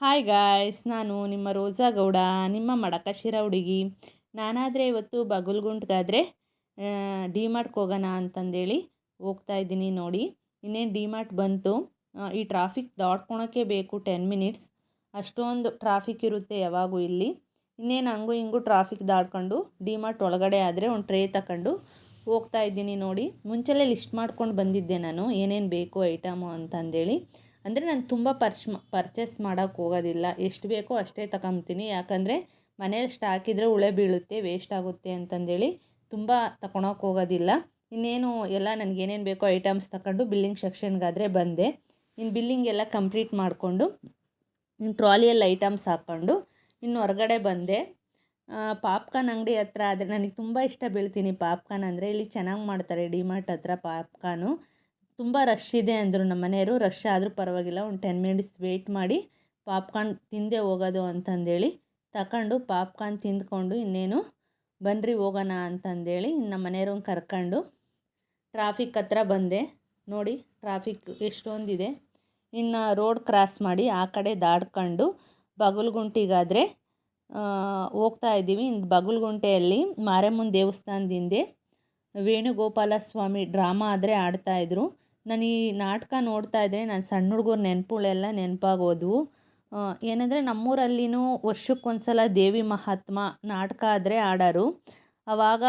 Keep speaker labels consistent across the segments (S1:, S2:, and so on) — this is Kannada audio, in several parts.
S1: ಹಾಯ್ ಗಾಯ್ಸ್, ನಾನು ನಿಮ್ಮ ರೋಸಾ ಗೌಡ, ನಿಮ್ಮ ಮಡಕಶಿರ ಹುಡುಗಿ. ನಾನಾದರೆ ಇವತ್ತು ಬಗಲ್ಗುಂಟ್ಗಾದರೆ ಡಿಮಾರ್ಟ್ಗೆ ಹೋಗೋಣ ಅಂತಂದೇಳಿ ಹೋಗ್ತಾ ಇದ್ದೀನಿ. ನೋಡಿ, ಇನ್ನೇನು ಡಿಮಾರ್ಟ್ ಬಂತು. ಈ ಟ್ರಾಫಿಕ್ ದಾಟ್ಕೊಳಕ್ಕೆ ಬೇಕು 10 ಮಿನಿಟ್ಸ್. ಅಷ್ಟೊಂದು ಟ್ರಾಫಿಕ್ ಇರುತ್ತೆ ಯಾವಾಗೂ ಇಲ್ಲಿ. ಇನ್ನೇನು ಹಂಗೂ ಹಿಂಗೂ ಟ್ರಾಫಿಕ್ ದಾಟ್ಕೊಂಡು ಡಿಮಾರ್ಟ್ ಒಳಗಡೆ ಆದರೆ ಒಂದು ಟ್ರೇ ತಗೊಂಡು ಹೋಗ್ತಾ ಇದ್ದೀನಿ. ನೋಡಿ, ಮುಂಚೆಲೇ ಲಿಸ್ಟ್ ಮಾಡ್ಕೊಂಡು ಬಂದಿದ್ದೆ ನಾನು ಏನೇನು ಬೇಕು ಐಟಮು ಅಂತಂದೇಳಿ. ಅಂದರೆ ನಾನು ತುಂಬ ಪರ್ಚೇಸ್ ಮಾಡೋಕ್ಕೆ ಹೋಗೋದಿಲ್ಲ, ಎಷ್ಟು ಬೇಕೋ ಅಷ್ಟೇ ತಗೊಂತೀನಿ. ಯಾಕಂದರೆ ಮನೇಲಿ ಸ್ಟಾಕ್ ಇದ್ದರೆ ಉಳೆ ಬೀಳುತ್ತೆ, ವೇಸ್ಟ್ ಆಗುತ್ತೆ ಅಂತಂದೇಳಿ ತುಂಬ ತಗೊಳಕ್ಕೆ ಹೋಗೋದಿಲ್ಲ. ಇನ್ನೇನು ಎಲ್ಲ ನನಗೇನೇನು ಬೇಕೋ ಐಟಮ್ಸ್ ತಗೊಂಡು ಬಿಲ್ಲಿಂಗ್ ಸೆಕ್ಷನ್ಗಾದರೆ ಬಂದೆ. ಇನ್ನು ಬಿಲ್ಲಿಂಗ್ ಎಲ್ಲ ಕಂಪ್ಲೀಟ್ ಮಾಡಿಕೊಂಡು ಇನ್ನು ಟ್ರಾಲಿಯಲ್ಲಿ ಐಟಮ್ಸ್ ಹಾಕ್ಕೊಂಡು ಇನ್ನು ಹೊರಗಡೆ ಬಂದೆ. ಪಾಪ್ಕಾರ್ನ್ ಅಂಗಡಿ ಹತ್ರ ಆದರೆ ನನಗೆ ತುಂಬ ಇಷ್ಟ ಬೀಳ್ತೀನಿ ಪಾಪ್ಕಾರ್ನ್ ಅಂದರೆ. ಇಲ್ಲಿ ಚೆನ್ನಾಗಿ ಮಾಡ್ತಾರೆ ಡಿಮಾರ್ಟ್ ಹತ್ರ ಪಾಪ್ಕಾರ್ನು. ತುಂಬ ರಶ್ ಇದೆ ಅಂದರು ನಮ್ಮ ಮನೆಯವರು. ರಶ್ ಆದರೂ ಪರವಾಗಿಲ್ಲ, ಒಂದು 10 ಮಿನಿಟ್ಸ್ ವೆಯ್ಟ್ ಮಾಡಿ ಪಾಪ್ಕಾರ್ನ್ ತಿಂದೇ ಹೋಗೋದು ಅಂತಂದೇಳಿ ತಗೊಂಡು ಪಾಪ್ಕಾರ್ನ್ ತಿಂದ್ಕೊಂಡು ಇನ್ನೇನು ಬನ್ನಿರಿ ಹೋಗೋಣ ಅಂತಂದೇಳಿ ನಮ್ಮ ಮನೆಯವ್ರನ್ನ ಕರ್ಕೊಂಡು ಟ್ರಾಫಿಕ್ ಹತ್ರ ಬಂದೆ. ನೋಡಿ, ಟ್ರಾಫಿಕ್ ಎಷ್ಟೊಂದಿದೆ. ಇನ್ನು ರೋಡ್ ಕ್ರಾಸ್ ಮಾಡಿ ಆ ಕಡೆ ದಾಟ್ಕೊಂಡು ಬಗಲ್ಗುಂಟಿಗಾದರೆ ಹೋಗ್ತಾ ಇದ್ದೀವಿ. ಇನ್ನು ಬಗಲ್ಗುಂಟೆಯಲ್ಲಿ ಮಾರಮ್ಮನ ದೇವಸ್ಥಾನದಿಂದ ವೇಣುಗೋಪಾಲ ಸ್ವಾಮಿ ಡ್ರಾಮಾ ಆದರೆ ಆಡ್ತಾಯಿದ್ರು. ನಾನು ಈ ನಾಟಕ ನೋಡ್ತಾ ಇದ್ದರೆ ನಾನು ಸಣ್ಣ ಹುಡುಗರ ನೆನಪುಗಳೆಲ್ಲ ನೆನಪಾಗೋದ್ವು. ಏನಂದರೆ ನಮ್ಮೂರಲ್ಲಿನೂ ವರ್ಷಕ್ಕೊಂದ್ಸಲ ದೇವಿ ಮಹಾತ್ಮ ನಾಟಕ ಆದರೆ ಆಡೋರು. ಆವಾಗ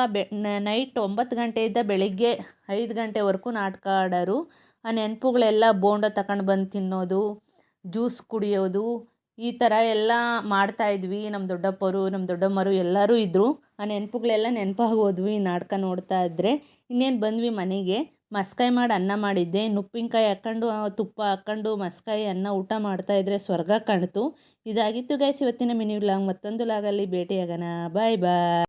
S1: ನೈಟ್ 9 ಗಂಟೆಯಿಂದ ಬೆಳಗ್ಗೆ 5 ಗಂಟೆವರೆಗೂ ನಾಟಕ ಆಡೋರು. ಆ ನೆನಪುಗಳೆಲ್ಲ ಬೋಂಡ ತಗೊಂಡು ಬಂದು ತಿನ್ನೋದು, ಜ್ಯೂಸ್ ಕುಡಿಯೋದು, ಈ ಥರ ಎಲ್ಲ ಮಾಡ್ತಾಯಿದ್ವಿ. ನಮ್ಮ ದೊಡ್ಡಪ್ಪರು ನಮ್ಮ ದೊಡ್ಡಮ್ಮರು ಎಲ್ಲರೂ ಇದ್ದರು. ಆ ನೆನಪುಗಳೆಲ್ಲ ನೆನಪಾಗೋದ್ವಿ ಈ ನಾಟಕ ನೋಡ್ತಾ ಇದ್ದರೆ. ಇನ್ನೇನು ಬಂದ್ವಿ ಮನೆಗೆ. ಮಸ್ಕಾಯಿ ಮಾಡಿ ಅನ್ನ ಮಾಡಿದ್ದೆ. ಉಪ್ಪಿನಕಾಯಿ ಹಾಕ್ಕೊಂಡು ತುಪ್ಪ ಹಾಕ್ಕೊಂಡು ಮಸ್ಕಾಯಿ ಅನ್ನ ಊಟ ಮಾಡ್ತಾಯಿದ್ರೆ ಸ್ವರ್ಗ ಕಾಣ್ತು. ಇದಾಗಿತ್ತು ಗೈಸ್ ಇವತ್ತಿನ ಮಿನಿ ವ್ಲಾಗ್. ಮತ್ತೊಂದು ವ್ಲಾಗಲ್ಲಿ ಭೇಟಿಯಾಗೋಣ. ಬಾಯ್ ಬಾಯ್.